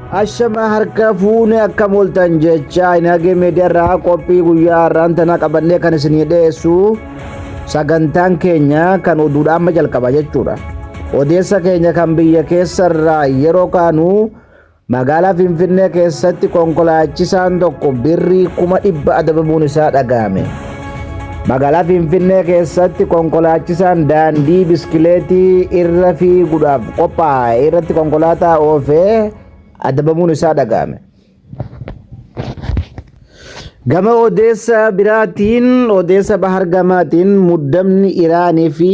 Ashama harka fuune akka mul'atan jecha Inagee Miidiyaarraa qophii guyyaa har'aantanaa qabannee kan isinii dhiyeessu sagantaan keenya kan oduudha amma jalqaba jechuudha. Odeessa keenya kan biyya keessarraa yeroo kaanu magaalaa Finfinnee keessatti konkolaachisaan tokko birrii 100,000 adabamuun isaa dhaga'ame. Magaalaa Finfinnee keessatti konkolaachisaan daandii biskileetii irra fiiguudhaaf qophaa'e irratti konkolaataa oofee adabamuun isaa dhaga'ame. Gama odeessa biraatiin odeessa bahar gamaatiin muddamni Iraanii fi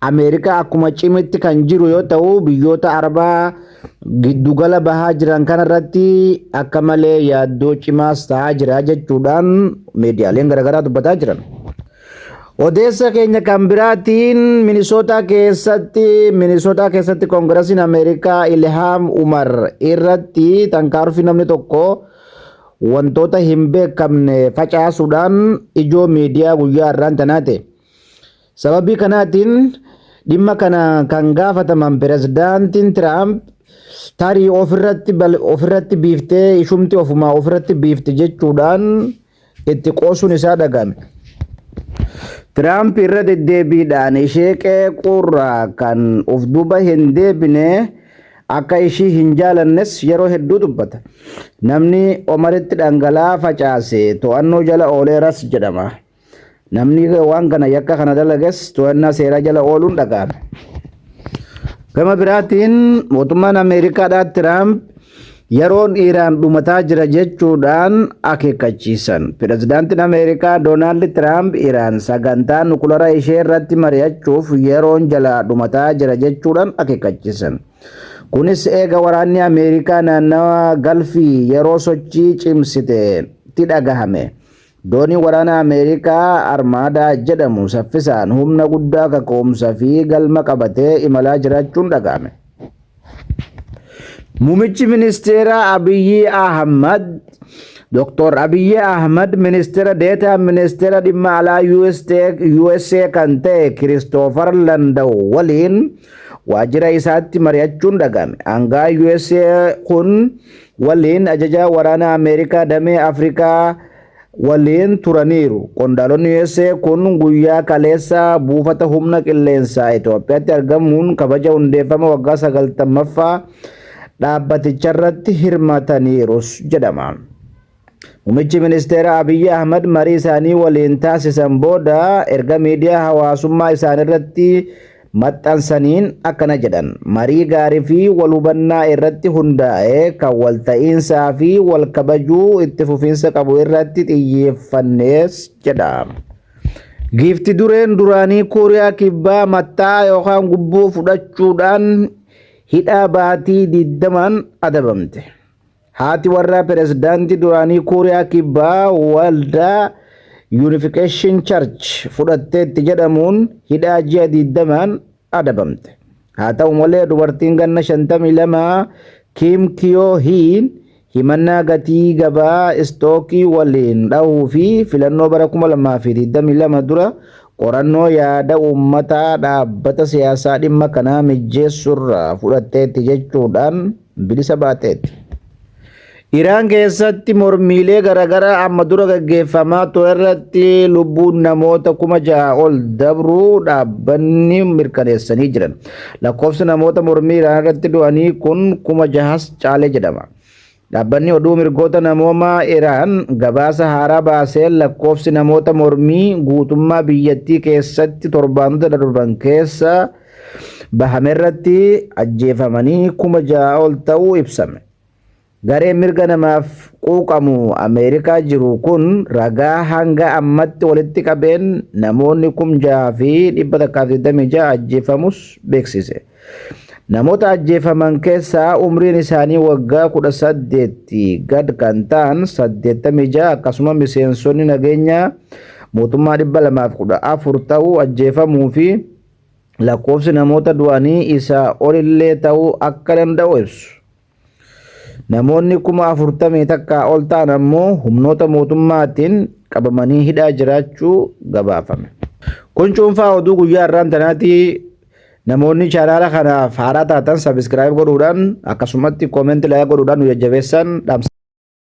Ameerikaa akkuma cimetti kan jiru yoo ta'u biyyoota Arabaa giddugala bahaa jiran kanarratti akka malee yaaddoo cimaas ta'aa jira jechuudhaan miidiyaaleen garaagaraa dubbataa jiran. Odeessa keenya kan biraatiin Minnesota keessatti koongirasiin Ameerikaa Ilham Umar irratti tankaaruuf namni tokko wantoota hin beekamne facaasuudhaan ijoo miidiyaa guyyaa har'aan tanaate. Sababii kanaatiin dhimma kana kan gaafataman pirezidaantiin Tiraamp tarii ofirratti biiftee ishumti ofumaa ofirratti biifte jechuudhaan itti qoosuun isaa dhaga'ame. Tiraamp irra deddeebiidhaan ishee qeequurraa kan of duuba hin deebine akka ishii hin jaalannes yeroo hedduu dubbata. Namni Omaritti dhangala'aa facaase to'annoo jala ooleeras jedhama. Namni waan kana yakka kana dalages to'annaa seeraa jala ooluun dhaga'ame. Gama biraatiin mootummaan Ameerikaadhaa Tiraamp yeroon Iraan dhumataa jira jechuudhaan akeekkachiisan. Pirezidaantiin Ameerikaa Doonaald Tiraamp Iraan sagantaa nukleeraa ishee irratti mari'achuuf yeroon jala dhumataa jira jechuudhaan akeekkachiisan. Kunis eega waraanni Ameerikaa naannawa Galfii yeroo sochii cimsiteetti dhagahame. Doonii waraana Ameerikaa Armaadaa jedhamu saffisaan humna guddaa kaka'umsa fi galma qabatee imalaa jiraachuun dhagahame. Muummichi ministeera Abiyyi Ahmad Dr. Abiyyi Ahmad ministeera deetaa ministeera dhimma alaa USA kan ta'e Christopher Landaw waliin waajjira isaatti mari'achuun dhagahame. Aangaa USA kun waliin ajajaa waraana Ameerikaa damee Afrikaa waliin turaniiru. Qondaalonni USA kun guyyaa kaleessa buufata humna qilleensaa Itoophiyaatti argamuun kabaja hundeeffama waggaa 90ffaa dhaabbaticharratti hirmaataniirus jedhama. Muummichi ministeera Abiyyi Ahmad marii isaanii waliin taasisan booda erga miidiyaa hawaasummaa isaaniirratti maxxansaniin akkana jedhan. Marii gaarii fi wal hubannaa irratti hundaa'e kan wal ta'iinsaa fi wal kabajuu itti fufiinsa qabu irratti xiyyeeffannees jedha. Giifti dureen duraanii Kooriyaa Kibbaa mattaa yookaan gubboo fudhachuudhaan hidhaa baatii 20 adabamte. Haati warraa pirezidaantii duraanii Kooriyaa Kibbaa waldaa Unification Church fudhatteetti jedhamuun hidhaa ji'a 20 adabamte. Haa ta'u malee dubartiin ganna 52 Kim Kyo Hee himannaa gatii gabaa istookii waliin dhahuu fi filannoo bara 2022 dura qorannoo yaada uummataa dhaabbata siyaasaa dhimma kanaa mijeessurraa fudhatteetti jechuudhaan bilisa baateetti. Iraan keessatti mormiilee garaagaraa amma dura gaggeeffamaa ture irratti lubbuun namoota 6,000 ol dabruu dhaabbanni mirkaneessanii jiran. Lakkoofsi namoota mormii Iraan irratti du'anii kun 6,000 caale jedhama. Dhaabbanni oduu mirgoota namoomaa Iraan gabaasa haaraa baaseen lakkoofsi namoota mormii guutummaa biyyattii keessatti torbaanota darban keessa bahame irratti ajjeefamanii 6,000 ol ta'uu ibsame. Gareen mirga namaaf quuqamu Ameerikaa jiru kun ragaa hanga ammatti walitti qabeen namoonni 6,126 ajjeefamus beeksise. Namoota ajjeefaman keessaa umriin isaanii waggaa 18 gad kan ta'an 86 akkasuma miseensonni nageenyaa mootummaa 214 ta'uu ajjeefamuu fi lakkoofsi namoota du'anii isaa olillee ta'uu akka danda'u ibsu. Namoonni 40,000 takka ol ta'an ammoo humnoota mootummaatiin qabamanii hidhaa jiraachuu gabaafame. Kun cuunfaa oduu guyyaa har'aan tanaati. namoonni chaanaala kanaaf haaraa taatan subscribe godhuudhaan akkasumatti comment like godhuudhaan nu jajjabeessan